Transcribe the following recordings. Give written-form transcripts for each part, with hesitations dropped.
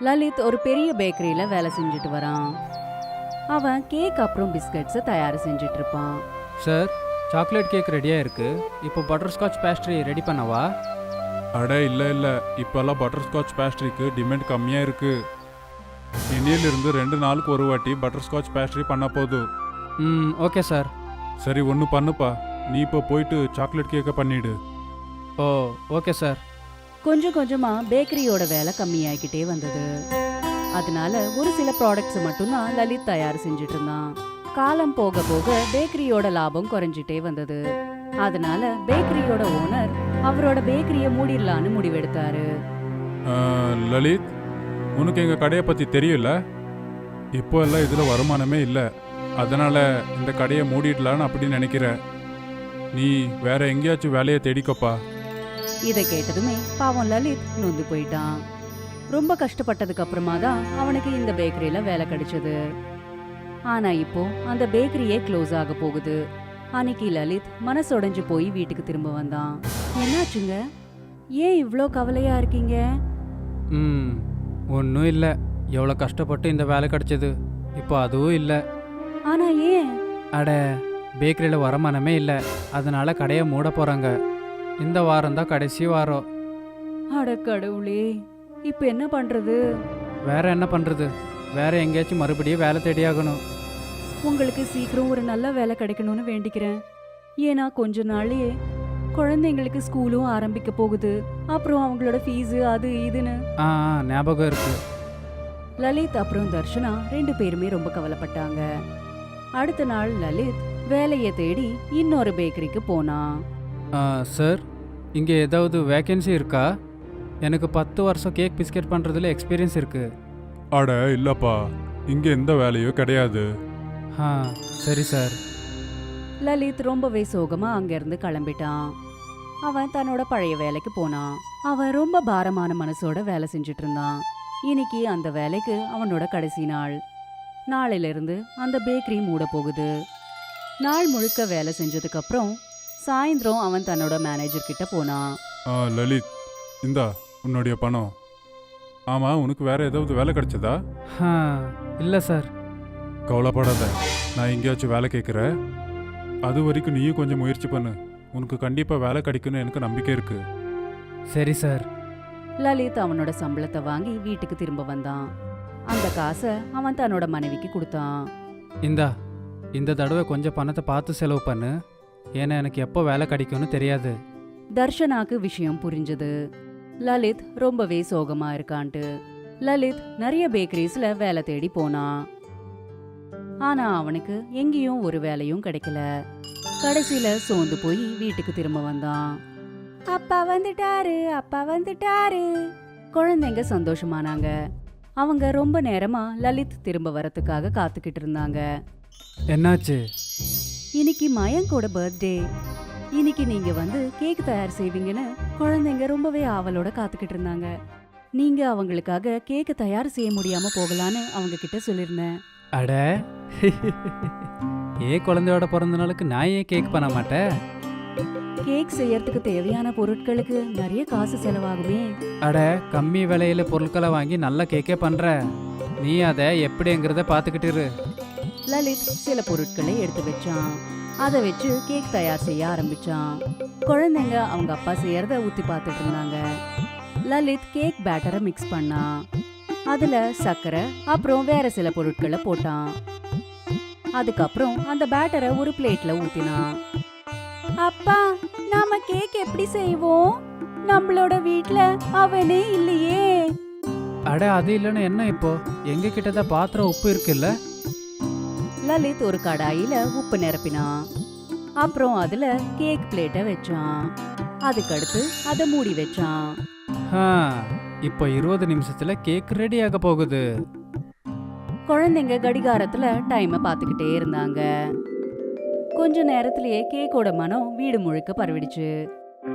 லலித் ஒரு பெரிய பேக்கரியில வேலை செஞ்சுட்டு வரான். அவன் கேக் அப்புறம் பிஸ்கட்ஸை தயார் செஞ்சுட்டு இருப்பான். சார், சாக்லேட் கேக் ரெடியாக இருக்கு. இப்போ பட்டர்ஸ்காட்ச் பேஸ்ட்ரி ரெடி பண்ணவா? அட இல்லை இப்போல்லாம் பட்டர்ஸ்காட்ச் பேஸ்ட்ரிக்கு டிமாண்ட் கம்மியாக இருக்குது. இன்னிலிருந்து 2 நாளுக்கு ஒரு வாட்டி பட்டர்ஸ்காட்ச் பேஸ்ட்ரி பண்ண போதும். Okay sir. சரி ஒன்று பண்ணுப்பா, நீ இப்போ போயிட்டு சாக்லேட் கேக்கை பண்ணிடு. ஓ ஓகே சார். கொஞ்சம் கொஞ்சமா பேக்கரியோட வேலை கம்மியாகிக்கிட்டே வந்தது. அதனால ஒரு சில ப்ராடக்ட்ஸ் மட்டும்தான் லலித் தயார் செஞ்சுட்டு இருந்தான். காலம் போக போக பேக்கரியோட லாபம் குறைஞ்சிட்டே வந்தது. அதனால பேக்கரியோட ஓனர் அவரோட பேக்கரியை மூடிடலான்னு முடிவெடுத்தாரு. லலித், உனக்கு எங்கள் கடையை பற்றி தெரியல. இப்போ எல்லாம் இதில் வருமானமே இல்லை. அதனால் இந்த கடையை மூடிடலான்னு அப்படின்னு நினைக்கிற. நீ வேற எங்கேயாச்சும் வேலையை தேடிக்கப்பா. இதை கேட்டதுமே பாவம் லலித் நொந்து போயிட்டான். ரொம்ப கஷ்டப்பட்டதுக்கு அப்புறமா தான் அவனுக்கு இந்த பேக்கரியில வேலை கிடைச்சது. ஆனா இப்போ அந்த பேக்கரியே க்ளோஸ் ஆக போகுது. அன்னைக்கு லலித் மனசுடைஞ்சு போய் வீட்டுக்கு திரும்ப வந்தான். என்னாச்சுங்க, ஏன் இவ்ளோ கவலையா இருக்கீங்க? ஒன்றும் இல்லை. எவ்வளோ கஷ்டப்பட்டு இந்த வேலை கிடைச்சது, இப்போ அதுவும் இல்லை. ஆனா ஏன்? அட, பேக்கரியில் வருமானமே இல்லை. அதனால கடையை மூட போகிறாங்க. இந்த வாரம் தான் கடைசி வாரம். அட கடவுளே, இப்ப என்ன பண்றது? வேற என்ன பண்ணுறது? வேற எங்கேயாச்சும் மறுபடியும் வேலை தேடியாகணும். உங்களுக்கு சீக்கிரம் ஒரு நல்ல வேலை கிடைக்கணும்னு வேண்டிக்கிறேன். ஏன்னா கொஞ்ச நாளையே குழந்தைங்களுக்கு ஸ்கூலும் ஆரம்பிக்க போகுது. அப்புறம் அவங்களோட ஃபீஸு அது இதுன்னு. ஞாபகம் இருக்கு. லலித் அப்புறம் தர்ஷனா 2 பேருமே ரொம்ப கவலைப்பட்டாங்க. அடுத்த நாள் லலித் வேலையை தேடி இன்னொரு பேக்கரிக்கு போனான். சார், இங்கே ஏதாவது வேக்கன்சி இருக்கா? எனக்கு 10 வருஷம் கேக் பிஸ்கெட் பண்ணுறதுல எக்ஸ்பீரியன்ஸ் இருக்கு. அட இல்லைப்பா, இங்கே எந்த வேலையும் கிடையாது. சரி சார். லலித் ரொம்பவே சோகமா அங்கிருந்து கிளம்பிட்டான். அவன் தன்னோட பழைய வேலைக்கு போனான். அவன் ரொம்ப பாரமான மனசோட வேலை செஞ்சுட்டு இருந்தான். இன்னைக்கு அந்த வேலைக்கு அவனோட கடைசி நாள். நாளையிலிருந்து அந்த பேக்கரி மூட போகுது. நாள் முழுக்க வேலை செஞ்சதுக்கு அப்புறம் சாயந்தரம் அவன் தன்னோட மேனேஜர் கிட்ட போனான். லலித், இந்தா உன்னுடைய பணம். ஆமாம், உனக்கு வேற ஏதாவது வேலை கிடைச்சதா? இல்லை சார். கவலைப்படாத, நான் எங்கேயாச்சும் வேலை கேட்குறேன். அது வரைக்கும் நீயும் கொஞ்சம் முயற்சி பண்ணு. உனக்கு கண்டிப்பாக வேலை கிடைக்குன்னு எனக்கு நம்பிக்கை இருக்கு. சரி சார். லலித் அவனோட சம்பளத்தை வாங்கி வீட்டுக்கு திரும்ப வந்தான். அந்த காசை அவன் தன்னோட மனைவிக்கு கொடுத்தான். இந்த தடவை கொஞ்சம் பணத்தை பார்த்து செலவு பண்ணு. ஏன்னா எனக்கு எப்போ வேலை கிடைக்கும்னு தெரியாது. தர்ஷனாக்கு விஷயம் புரிஞ்சது. லலித் ரொம்பவே சோகமா இருக்கான்ட்டு. லலித் நிறைய பேக்கரிஸ்ல வேலை தேடி போனான். ஆனா அவனுக்கு எங்கேயும் ஒரு வேலையும் கிடைக்கல. கடைசியில சோர்ந்து போய் வீட்டுக்கு திரும்ப வந்தான். அப்பா வந்துட்டாரு, அப்பா வந்துட்டாரு. குழந்தைங்க சந்தோஷமானாங்க. அவங்க ரொம்ப நேரமா லலித் திரும்ப வரத்துக்காக காத்துக்கிட்டு இருந்தாங்க. என்னாச்சு? இன்னைக்கு மயங்கோட பர்த்டே. இன்னைக்கு நீங்க வந்து கேக் தயார் செய்வீங்கன்னு குழந்தைங்க ரொம்பவே ஆவலோட காத்துக்கிட்டு இருந்தாங்க. நீங்க அவங்களுக்காக கேக் தயார் செய்ய முடியாம போகலான்னு அவங்க கிட்ட சொல்லிருந்தேன். அட, குழந்தையோட பிறந்த நாளுக்கு நான் ஏன் கேக் பண்ண மாட்டேன்? கேக் செய்யறதுக்கு தேவையான பொருட்களுக்கு நிறைய காசு செலவாகுமே. அட, கம்மி விலையில பொருட்களை வாங்கி நல்ல கேக்கே பண்ற. நீ அதை எப்படிங்கிறத பாத்துக்கிட்டு இரு. லலித் சில பொருட்களை எடுத்து வச்சான். அதை வச்சு கேக் தயார் செய்ய ஆரம்பிச்சான். குழந்தைங்க அவங்க அப்பா செய்யறத ஊத்தி பார்த்துட்டு இருந்தாங்க. லலித் கேக் பேட்டரை மிக்ஸ் பண்ணான். அதுல சர்க்கரை அப்புறம் வேற சில பொருட்களை போட்டான். அதுக்கப்புறம் அந்த பேட்டரை ஒரு பிளேட்ல ஊத்தினான். அப்பா, நாம கேக் எப்படி செய்வோம்? நம்மளோட வீட்ல அவனே இல்லையே. அட, அது இல்லைன்னு என்ன? இப்போ எங்க கிட்டதான் பாத்திரம் உப்பு இருக்குல்ல? லலித் ஒரு கடாயில உப்பு நிரப்பினான். அப்புறம் அதுல கேக் பிளேட்டை வச்சான். அதுக்கடுத்து அதை மூடி வச்சான். இப்போ 20 நிமிஷத்துல கேக் ரெடி ஆக போகுது. குழந்தைங்க கடிகாரத்துல டைமை பார்த்துக்கிட்டே இருந்தாங்க. கொஞ்ச நேரத்திலேயே கேக்கோட மனம் வீடு முழுக்க பரவிடுச்சு.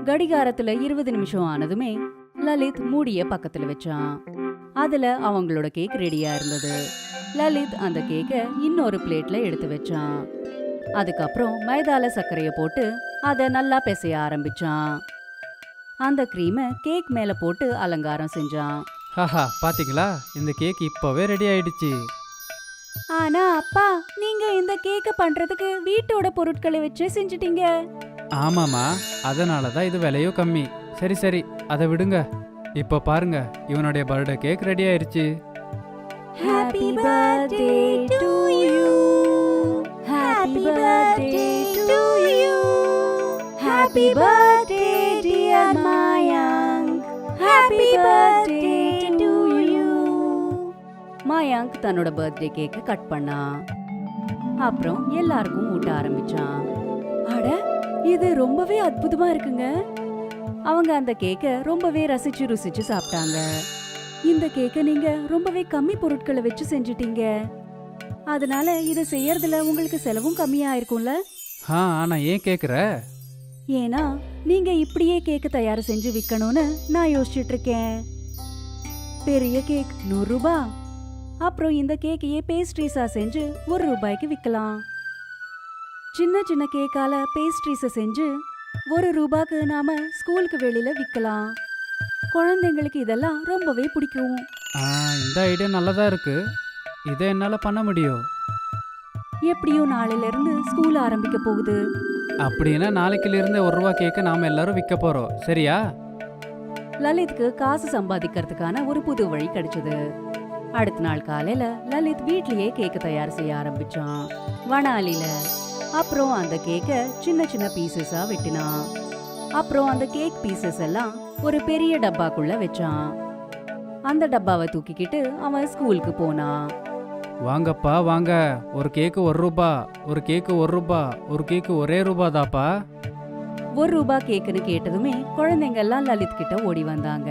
கடிகாரத்துல 20 நிமிஷம் ஆனதுமே லலித் மூடிய பக்கத்துல வச்சான். அதுல அவங்களோட கேக் ரெடியா இருந்தது. லலித் அந்த கேக்க இன்னொரு பிளேட்ல எடுத்து வச்சான். அதுக்கப்புறம் மைதால சர்க்கரைய போட்டு அதை நல்லா பிசைய ஆரம்பிச்சான். அந்த கிரீமை கேக் மேல போட்டு அலங்காரம் செஞ்சான். ஹாஹா பாத்தீங்களா, இந்த கேக் இப்போவே ரெடி ஆயிடுச்சு. ஆனா அப்பா, நீங்க இந்த கேக்க பண்றதுக்கு வீட்டோட பொருட்களை வச்சு செஞ்சிட்டீங்க. ஆமாம்மா, அதனால தான் இது விலையும் கம்மி. சரி சரி, அதை விடுங்க. இப்போ பாருங்க, இவனுடைய பர்த்டே கேக் ரெடி ஆயிடுச்சு. Happy birthday to you. Happy birthday to you. Happy birthday dear Mayank. Happy birthday to you. Mayank தன்னோட பர்த்டே கேக்க கட் பண்ணான். அப்புறம் எல்லாருக்கும் ஊட்ட ஆரம்பிச்சான். அட, இது ரொம்பவே அற்புதமா இருக்குங்க. அவங்க அந்த கேக்க ரொம்பவே ரசிச்சு ருசிச்சு சாப்பிட்டாங்க. இந்த கேக்க நீங்க ரொம்பவே கம்மி பொருட்களை வச்சு செஞ்சிட்டீங்க. அதனால இதை செய்யறதுல உங்களுக்கு செலவும் கம்மியா இருக்கும்ல. ஆனா ஏன் கேக்குற? ஏன்னா நீங்க இப்படியே கேக்கு தயார் செஞ்சு விக்கணும்னு நான் யோசிச்சுட்டு இருக்கேன். பெரிய கேக் 100 ரூபாய். அப்புறம் இந்த கேக்கையே பேஸ்ட்ரீஸா செஞ்சு 1 ரூபாய்க்கு விக்கலாம். சின்ன சின்ன கேக்கால பேஸ்ட்ரீஸை செஞ்சு 1 ரூபாய்க்கு நாம ஸ்கூலுக்கு வெளியில விக்கலாம். குழந்தைங்களுக்கு இதெல்லாம் ரொம்பவே பிடிக்கும். இந்த ஐடியா நல்லதா இருக்கு. இதை என்னால பண்ண முடியும். எப்படியும் நாளையில இருந்து ஸ்கூல் ஆரம்பிக்க போகுது. அப்படின்னா நாளைக்குல இருந்து 1 ரூபா கேக்க நாம எல்லாரும் விற்க போறோம், சரியா? லலித்க்கு காசு சம்பாதிக்கிறதுக்கான ஒரு புது வழி கிடைச்சது. அடுத்த நாள் காலையில லலித் வீட்லயே கேக்கு தயார் செய்ய ஆரம்பிச்சான், வனாலில. அப்புறம் அந்த கேக்க சின்ன சின்ன பீசஸா வெட்டினான். அப்புறம் அந்த கேக் பீசஸ் எல்லாம் ஒரு பெரிய டப்பாக்குள்ள வச்சான். அந்த டப்பாவை தூக்கிக்கிட்டு அவன் ஸ்கூலுக்கு போனான். வாங்கப்பா வாங்க, ஒரு கேக்கு 1 ரூபா, ஒரு கேக்கு 1 ரூபா, ஒரு கேக்கு ஒரே ரூபா தாப்பா. 1 ரூபாய் கேக்குன்னு கேட்டதுமே குழந்தைங்க எல்லாம் லலித் கிட்ட ஓடி வந்தாங்க.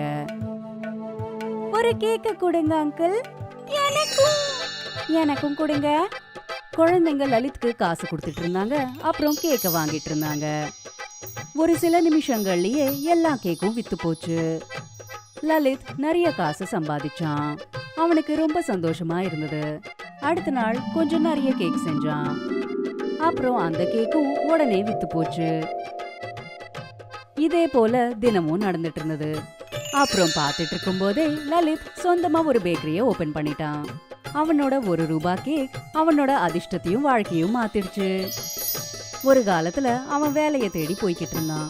ஒரு கேக்க கொடுங்க அங்கிள். எனக்கும் கொடுங்க. குழந்தைங்க லலித்க்கு காசு கொடுத்துட்டு இருந்தாங்க. அப்புறம் கேக்க வாங்கிட்டு இருந்தாங்க. ஒரு சில நிமிஷங்கள்லயே எல்லா கேக்கும் வித்து போச்சு. லலித் நிறைய காசு சம்பாதிச்சான். அவனுக்கு ரொம்ப சந்தோஷமா இருந்தது. அடுத்த நாள் கொஞ்சம் நிறைய கேக் செஞ்சான். அப்புறம் அந்த கேக்கும் உடனே வித்து போச்சு. இதே போல தினமும் நடந்துட்டு இருந்தது. அப்புறம் பார்த்துட்டு இருக்கும் போதே லலித் சொந்தமா ஒரு பேக்கரியை ஓபன் பண்ணிட்டான். அவனோட 1 ரூபாய் கேக் அவனோட அதிர்ஷ்டத்தையும் வாழ்க்கையும் மாத்திடுச்சு. ஒரு காலத்துல அவன் வேலையை தேடி போய்கிட்டு இருந்தான்.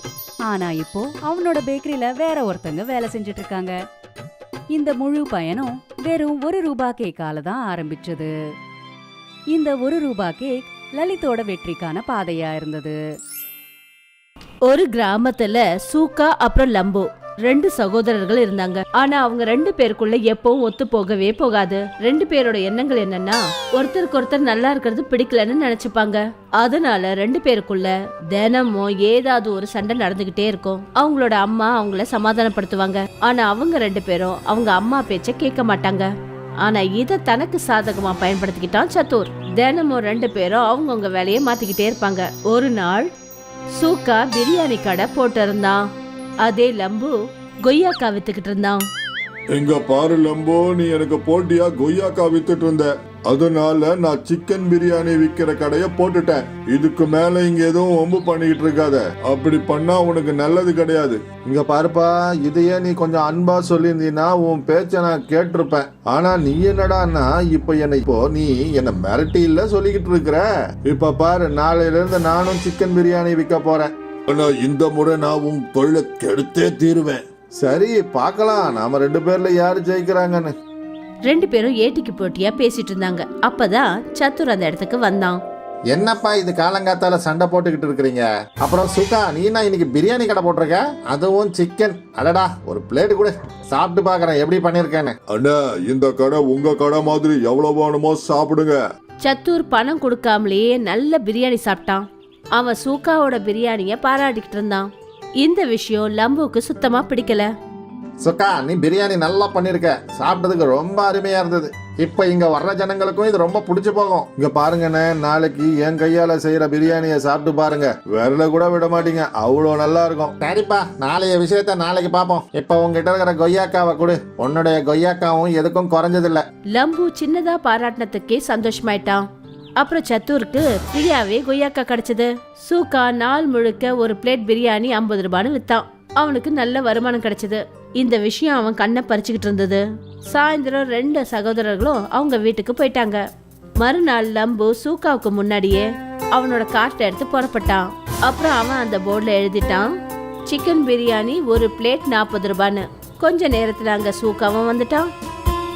ஆனா இப்போ அவனோட பேக்கரியில வேற ஒருத்தங்க வேலை செஞ்சுட்டு இருக்காங்க. இந்த முழு பயணம் வெறும் 1 ரூபாய் கேக்கால தான் ஆரம்பிச்சது. இந்த 1 ரூபாய் கேக் லலித்தோட வெற்றிக்கான பாதையா இருந்தது. ஒரு கிராமத்துல சூக்கா அப்புறம் லம்பு 2 சகோதரர்கள் இருந்தாங்க. ஆனா அவங்க 2 பேருக்குள்ள எப்பவும் ஒத்து போகவே போகாது. 2 பேரோட எண்ணங்கள் என்னன்னா, ஒருத்தருக்கு ஒருத்தர் நல்லா இருக்கிறது பிடிக்கலன்னு நினைச்சுப்பாங்க. அதனால 2 பேருக்குள்ள தினமும் ஏதாவது ஒரு சண்டை நடந்துகிட்டே இருக்கும். அவங்களோட அம்மா அவங்கள சமாதானப்படுத்துவாங்க. ஆனா அவங்க 2 பேரும் அவங்க அம்மா பேச்ச கேட்க மாட்டாங்க. ஆனா இத தனக்கு சாதகமா பயன்படுத்திக்கிட்டான் சத்துர். தினமும் 2 பேரும் அவங்கவுங்க வேலையை மாத்திக்கிட்டே இருப்பாங்க. ஒரு நாள் சூக்கா பிரியாணி கடை போட்டு இருந்தான். அதே லம்பு கொய்யாக்கா வித்துக்கிட்டு இருந்தான். எங்க பாரு லம்போ, நீ எனக்கு போட்டியா கொய்யாக்கா வித்துட்டு இருந்த. அதனால நான் சிக்கன் பிரியாணி விக்கிற கடைய போட்டுட்டேன். இதுக்கு மேல இங்க எதுவும் ஒம்பு பண்ணிக்கிட்டு இருக்காத. அப்படி பண்ணா உனக்கு நல்லது கிடையாது. இங்க பாருப்பா, இதையே நீ கொஞ்சம் அன்பா சொல்லியிருந்தீன்னா உன் பேச்ச நான் கேட்டிருப்பேன். ஆனா நீ என்னடான்னா இப்போ நீ என்ன மிரட்டி இல்ல சொல்லிக்கிட்டு இருக்கிற. இப்ப பாரு, நாளையில இருந்து நானும் சிக்கன் பிரியாணி விற்க போறேன். ஆனா இந்த முறை நான் உன் தொழிலை கெடுத்தே தீருவேன். சரி, பார்க்கலாம் நாம 2 பேர்ல யாரு ஜெயிக்கிறாங்கன்னு. 2 பேரும் ஏட்டிக்கு போட்டியா பேசிட்டு இருந்தாங்க. அப்பதான் சத்துர் அந்த இடத்துக்கு வந்தான். என்னப்பா இது காலங்காத்தால சண்டை போட்டுக்கிட்டு இருக்கிறீங்க? அப்புறம் சுகா, நீனா இன்னைக்கு பிரியாணி கடை போட்டிருக்க, அதுவும் சிக்கன். அடடா, ஒரு பிளேட் கூட சாப்பிட்டு பாக்குறேன் எப்படி பண்ணிருக்கேன்னு. அண்ணா, இந்த கடை உங்க கடை மாதிரி எவ்வளவு வேணுமோ சாப்பிடுங்க. சத்துர் பணம் கொடுக்காமலேயே நல்ல பிரியாணி சாப்பிட்டான். அவன் சூக்காவோட பிரியாணிய பாராட்டிக்கிட்டு இருந்தான். இந்த விஷயம் லம்புக்கு சுத்தமா பிடிக்கல. சுகா, நீ பிரியாணி நல்லா பண்ணிருக்க, சாப்பிட்டதுக்கு ரொம்ப அருமையா இருந்தது. இப்ப இங்க வர்ற ஜனங்களுக்கும் இது ரொம்ப பிடிச்சு போகும். இங்க பாருங்கண்ணே, நாளைக்கு என் கையால செய்யற பிரியாணியை சாப்பிட்டு பாருங்க, விரல கூட விட மாட்டீங்க, அவ்வளவு நல்லா இருக்கும். சரிப்பா, நாளைய விஷயத்த நாளைக்கு பாப்போம். இப்ப உங்ககிட்ட இருக்கிற கொய்யாக்காவை கொடு. உன்னுடைய கொய்யாக்காவும் எதுக்கும் குறைஞ்சதில்ல. லம்பு சின்னதா பாராட்டினதுக்கே சந்தோஷமாயிட்டான். அப்புறம் சத்தூருக்கு ஃப்ரீயாவே கொய்யாக்கா கிடைச்சது. சூக்கா நாள் முழுக்க ஒரு பிளேட் பிரியாணி 50 ரூபான்னு வித்தான். அவனுக்கு நல்ல வருமானம் கிடைச்சது. இந்த விஷயம் அவன் கண்ணை பறிச்சுக்கிட்டு இருந்தது. சாயந்தரம் 2 சகோதரர்களும் அவங்க வீட்டுக்கு போயிட்டாங்க. மறுநாள் லம்பு சூக்காவுக்கு முன்னாடியே அவனோட கார்ட்டை எடுத்து புறப்பட்டான். அப்புறம் அவன் அந்த போர்டில் எழுதிட்டான், சிக்கன் பிரியாணி ஒரு பிளேட் 40 ரூபான்னு. கொஞ்ச நேரத்துல அங்க சூக்காவும் வந்துட்டான்.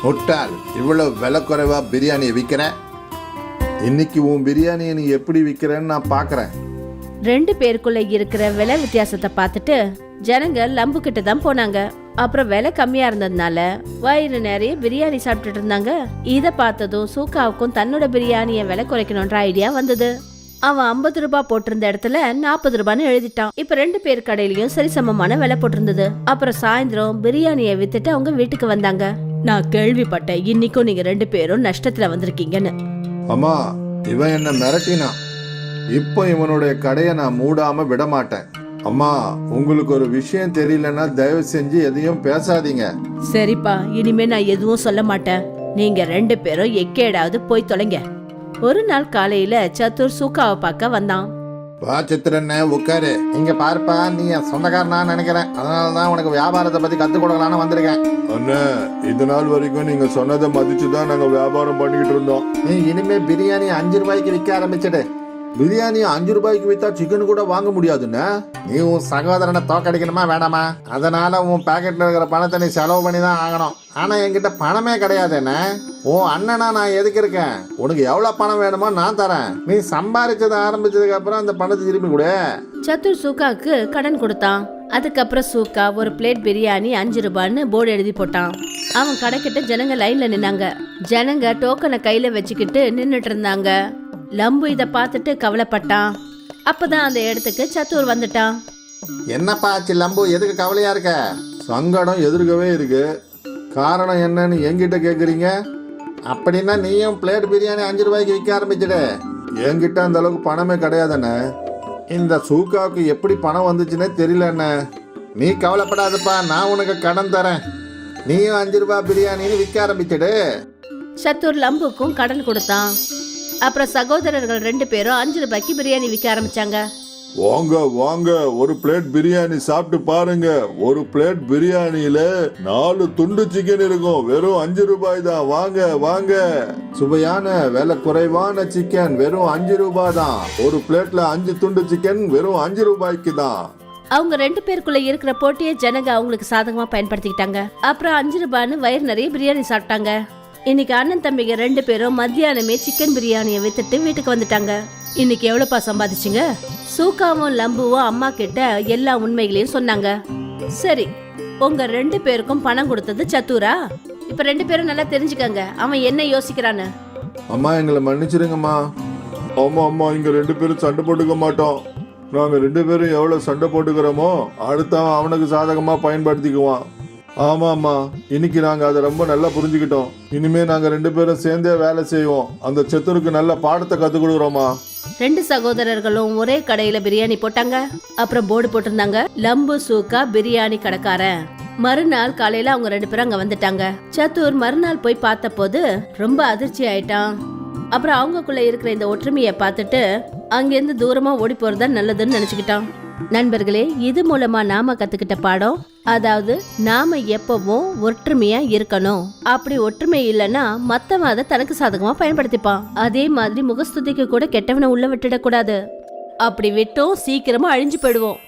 முட்டாள், இவ்வளவு விலை குறைவா பிரியாணியை விற்கிற? இன்னைக்கு உன் பிரியாணியை நீ எப்படி விற்கிறேன்னு நான் பார்க்குறேன். 2 பேருக்குள்ள இருக்கிற விலை வித்தியாசத்தை பார்த்துட்டு ஜனங்க லம்பு கிட்ட தான் போனாங்க. அப்புறம் விலை கம்மியா இருந்ததுனால வயிறு நிறைய பிரியாணி சாப்பிட்டுட்டு இருந்தாங்க. இத பார்த்ததும் சூக்காவுக்கும் தன்னோட பிரியாணியை விலை குறைக்கணும்ன்ற ஐடியா வந்தது. அவன் 50 ரூபாய் போட்டிருந்த இடத்துல 40 ரூபான்னு எழுதிட்டான். இப்ப 2 பேர் கடையிலயும் சரிசமமான விலை போட்டிருந்தது. அப்புறம் சாயந்தரம் பிரியாணியை வித்துட்டு அவங்க வீட்டுக்கு வந்தாங்க. நான் கேள்விப்பட்டேன், இன்னைக்கும் நீங்க 2 பேரும் நஷ்டத்துல வந்திருக்கீங்கன்னு. அம்மா, இவன் என்ன மிரட்டினான். இப்போ இவனுடைய கடையை நான் மூடாம விட மாட்டேன். அம்மா, உங்களுக்கு ஒரு விஷயம் தெரியலன்னா தயவு செஞ்சு எதையும் பேசாதீங்க. சரிப்பா, இனிமே நான் எதுவும் சொல்ல மாட்டேன். நீங்க 2 பேரும் எக்கேடாவது போய் தொலைங்க. ஒரு நாள் காலையில சத்துர் சூக்காவை பார்க்க வந்தான். வா சித்திரன்னு உட்காரு. இங்க பாருப்பா, நீ என் சொந்தக்காரனா நினைக்கிறேன். அதனாலதான் உனக்கு வியாபாரத்தை பத்தி கத்துக் கொடுக்கலான்னு வந்திருக்கேன். அண்ணா, இது நாள் வரைக்கும் நீங்க சொன்னதை மதிச்சு தான் நாங்க வியாபாரம் பண்ணிக்கிட்டு இருந்தோம். நீ இனிமே பிரியாணி 5 ரூபாய்க்கு விற்க ஆரம்பிச்சிடு. பிரியாணி 5 ரூபாய்க்கு வித்தா சிக்கன் கூட வாங்க முடியாதுண்ணா. நீ உன் சகோதரனை தோக்கடிக்கணுமா வேணாமா? அதனால உன் பாக்கெட்ல இருக்கிற பணத்தை நீ செலவு பண்ணி தான் ஆகணும். ஆனா என்கிட்ட பணமே கிடையாது. என்ன உன் அண்ணனா நான் எதுக்கு இருக்கேன்? உனக்கு எவ்வளவு பணம் வேணுமோ நான் தரேன். நீ சம்பாதிச்சதை ஆரம்பிச்சதுக்கு அப்புறம் அந்த பணத்தை திருப்பி கொடு. சத்துர் சூக்காவுக்கு கடன் கொடுத்தான். அதுக்கப்புறம் சூக்கா ஒரு பிளேட் பிரியாணி 5 ரூபான்னு போர்டு எழுதி போட்டான். அவன் கடைக்கிட்ட ஜனங்க லைன்ல நின்னாங்க. ஜனங்க டோக்கனை கையில வச்சுக்கிட்டு நின்னுட்டு இருந்தாங்க. லம்பு இத பார்த்துட்டு கவலைப்பட்டான். அப்பதான் அந்த இடத்துக்கு சத்துர் வந்துட்டான். என்னப்பா ஆச்சு லம்பு, எதுக்கு கவலையா இருக்க? சங்கடம் எதிர்க்கவே இருக்கு. காரணம் என்னன்னு என்கிட்ட கேக்குறீங்க? அப்படின்னா நீயும் பிளேட் பிரியாணி 5 ரூபாய்க்கு விற்க ஆரம்பிச்சிடு. என்கிட்ட அந்த அளவுக்கு பணமே கிடையாதுண்ணே. இந்த சூக்காவுக்கு எப்படி பணம் வந்துச்சுன்னே தெரியலண்ணே. நீ கவலைப்படாதப்பா, நான் உனக்கு கடன் தரேன். நீயும் 5 ரூபாய் பிரியாணின்னு விற்க ஆரம்பிச்சிடு. சத்துர் லம்புக்கும் கடன் கொடுத்தான். அப்புறம் சகோதரர்கள் 2 பேரும் 5 ரூபாய்க்கு பிரியாணி விற்க ஆரம்பிச்சாங்க. வாங்க வாங்க, ஒரு பிளேட் பிரியாணி சாப்பிட்டு பாருங்க. ஒரு பிளேட் பிரியாணியில 4 துண்டு சிக்கன் இருக்கும். வெறும் 5 ரூபாய் தான். வாங்க வாங்க. சுவையான விலை குறைவான சிக்கன் வெறும் 5 ரூபாய் தான். ஒரு பிளேட்ல 5 துண்டு சிக்கன் வெறும் 5 ரூபாய்க்கு தான். அவங்க 2 பேருக்குள்ள இருக்கிற போட்டியை ஜனங்க அவங்களுக்கு சாதகமா பயன்படுத்திக்கிட்டாங்க. அப்புறம் 5 ரூபான்னு வயிறு நிறைய பிரியாணி சாப்பிட்டாங்க. இன்னைக்கு அண்ணன் தம்பிங்க 2 பேரும் மத்தியானமே சிக்கன் பிரியாணியை வித்துட்டு வீட்டுக்கு வந்துட்டாங்க. இன்னைக்கு எவ்வளவுப்பா சம்பாதிச்சிங்க? சூக்காவும் லம்புவும் அம்மா கிட்ட எல்லா உண்மைகளையும் சொன்னாங்க. சரி, உங்க 2 பேருக்கும் பணம் கொடுத்தது சத்துரா? இப்ப 2 பேரும் நல்லா தெரிஞ்சுக்கங்க அவன் என்ன யோசிக்கிறான்னு. அம்மா, எங்களை மன்னிச்சிருங்கம்மா. ஆமா அம்மா, இங்க 2 பேரும் சண்டை போட்டுக்க மாட்டோம். நாங்க 2 பேரும் எவ்வளவு சண்டை போட்டுக்கிறோமோ அடுத்தவன் அவனுக்கு சாதகமா பயன்படுத்திக்குவான். ஆமாம்மா, இன்னைக்கு நாங்க அதை ரொம்ப நல்லா புரிஞ்சுக்கிட்டோம். இனிமே நாங்க 2 பேரும் சேர்ந்தே வேலை செய்வோம். அந்த சத்துருக்கு நல்ல பாடத்தை கத்துக் கொடுக்குறோமா. 2 சகோதரர்களும் ஒரே கடையில பிரியாணி போட்டாங்க. அப்புறம் போர்டு போட்டிருந்தாங்க, லம்பு சூக்கா பிரியாணி கடைக்காரன். மறுநாள் காலையில அவங்க 2 பேரும் அங்க வந்துட்டாங்க. சத்துர் மறுநாள் போய் பார்த்த போது ரொம்ப அதிர்ச்சி ஆயிட்டான். அப்புறம் அவங்களுக்குள்ள இருக்கிற இந்த ஒற்றுமையை பார்த்துட்டு அங்கிருந்து தூரமா ஓடி போறதா நல்லதுன்னு நினைச்சுக்கிட்டான். நண்பர்களே, இது மூலமா நாம கத்துக்கிட்ட பாடம், அதாவது நாம எப்பவும் ஒற்றுமையா இருக்கணும். அப்படி ஒற்றுமை இல்லைன்னா மத்தவன் அதை தனக்கு சாதகமா பயன்படுத்திப்பான். அதே மாதிரி முகஸ்துதிக்கு கூட கெட்டவனை உள்ள விட்டுட கூடாது. அப்படி விட்டோம் சீக்கிரமா அழிஞ்சு போயிடுவோம்.